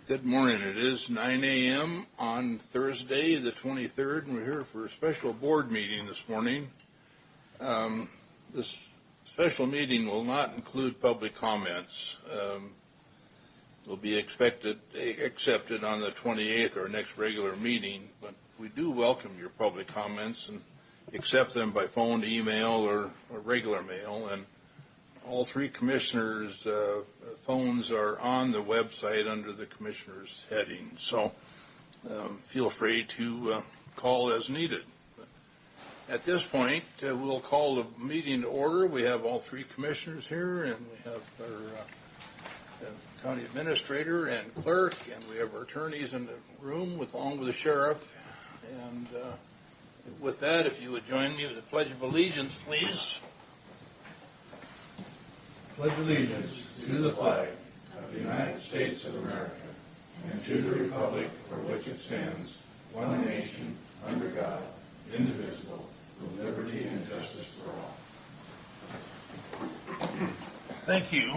Good morning. It is 9 a.m. on Thursday, the 23rd, and we're here for a special board meeting this morning. This special meeting will not include public comments. Will be accepted on the 28th, our next regular meeting, but we do welcome your public comments and accept them by phone, email, or regular mail. And all three commissioners' phones are on the website under the commissioners' heading, so feel free to call as needed. At this point, we'll call the meeting to order. We have all three commissioners here, and we have our county administrator and clerk, and we have our attorneys in the room along with the sheriff. And with that, if you would join me with the Pledge of Allegiance, please. Pledge allegiance to the flag of the United States of America and to the republic for which it stands, one nation, under God, indivisible, with liberty and justice for all. Thank you.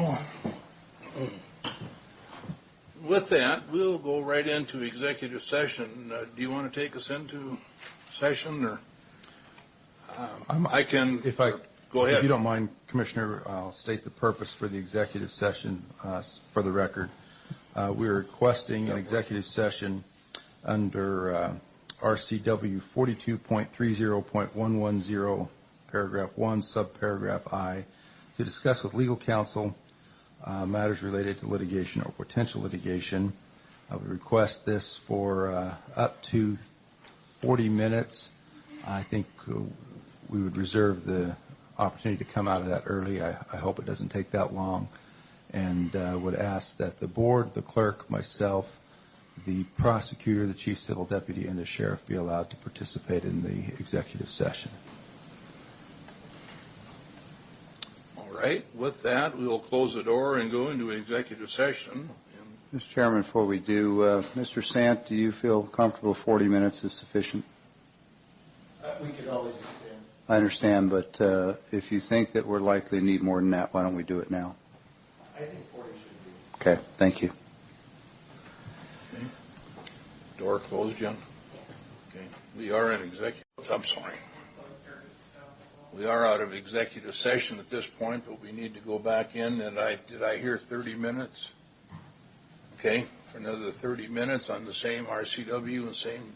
With that, we'll go right into executive session. Do you want to take us into session, or I can? Go ahead. If you don't mind, Commissioner, I'll state the purpose for the executive session for the record. We're requesting an executive session under RCW 42.30.110, paragraph 1, subparagraph I, to discuss with legal counsel matters related to litigation or potential litigation. I would request this for up to 40 minutes. I think we would reserve the opportunity to come out of that early. I hope it doesn't take that long, and would ask that the board, the clerk, myself, the prosecutor, the chief civil deputy, and the sheriff be allowed to participate in the executive session. All right. With that, we will close the door and go into executive session. Mr. Chairman, before we do, Mr. Sant, do you feel comfortable 40 minutes is sufficient? We could always extend. I understand, but if you think that we're likely to need more than that, why don't we do it now? I think 40 should be. Okay, thank you. Okay. Door closed, Jim? Okay. We are in executive. I'm sorry. We are out of executive session at this point, but we need to go back in. And did I hear 30 minutes? Okay, for another 30 minutes on the same RCW and same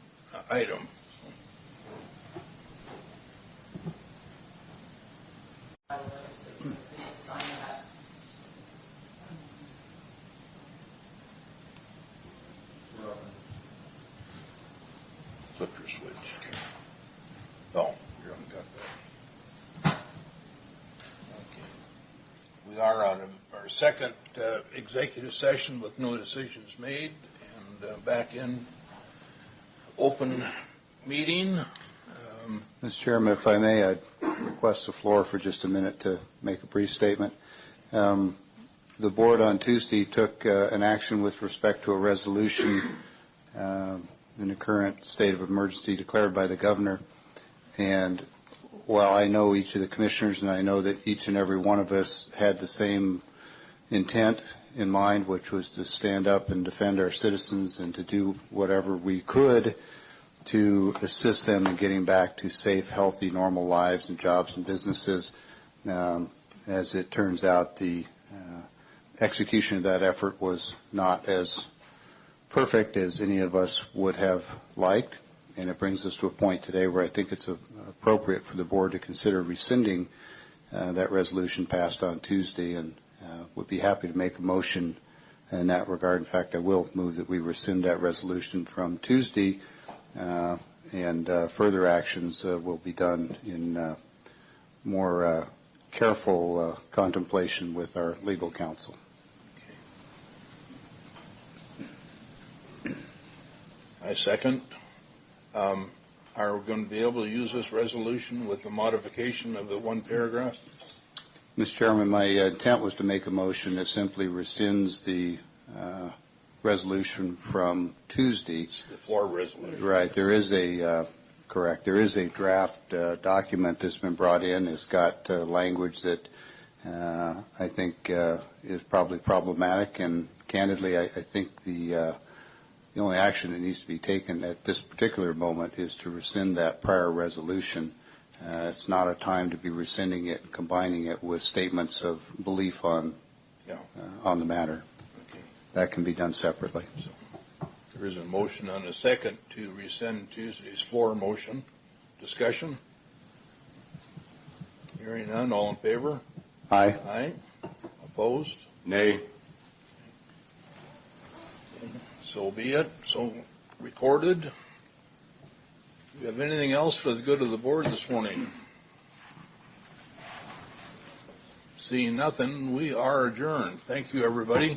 item. Flip your switch. Oh, you haven't got that. Okay. We are out of our second executive session with no decisions made, and back in open meeting. Mr. Chairman, if I may, I'd request the floor for just a minute to make a brief statement. The board on Tuesday took an action with respect to a resolution in the current state of emergency declared by the governor. And while I know each of the commissioners and I know that each and every one of us had the same intent in mind, which was to stand up and defend our citizens and to do whatever we could to assist them in getting back to safe, healthy, normal lives and jobs and businesses. As it turns out, the execution of that effort was not as perfect as any of us would have liked, and it brings us to a point today where I think it's appropriate for the board to consider rescinding that resolution passed on Tuesday, and would be happy to make a motion in that regard. In fact, I will move that we rescind that resolution from Tuesday, and further actions will be done in more careful contemplation with our legal counsel. I second. Are we going to be able to use this resolution with the modification of the one paragraph? Mr. Chairman, my intent was to make a motion that simply rescinds the resolution from Tuesday. It's the floor resolution. Right. There is a correct. There is a draft document that's been brought in. It's got language that I think is probably problematic, and candidly, I think the The only action that needs to be taken at this particular moment is to rescind that prior resolution. It's not a time to be rescinding it and combining it with statements of belief on the matter. Okay. That can be done separately. There is a motion and a second to rescind Tuesday's floor motion. Discussion? Hearing none, all in favor? Aye. Aye. Opposed? Nay. So be it. So recorded. Do you have anything else for the good of the board this morning? Seeing nothing, we are adjourned. Thank you, everybody.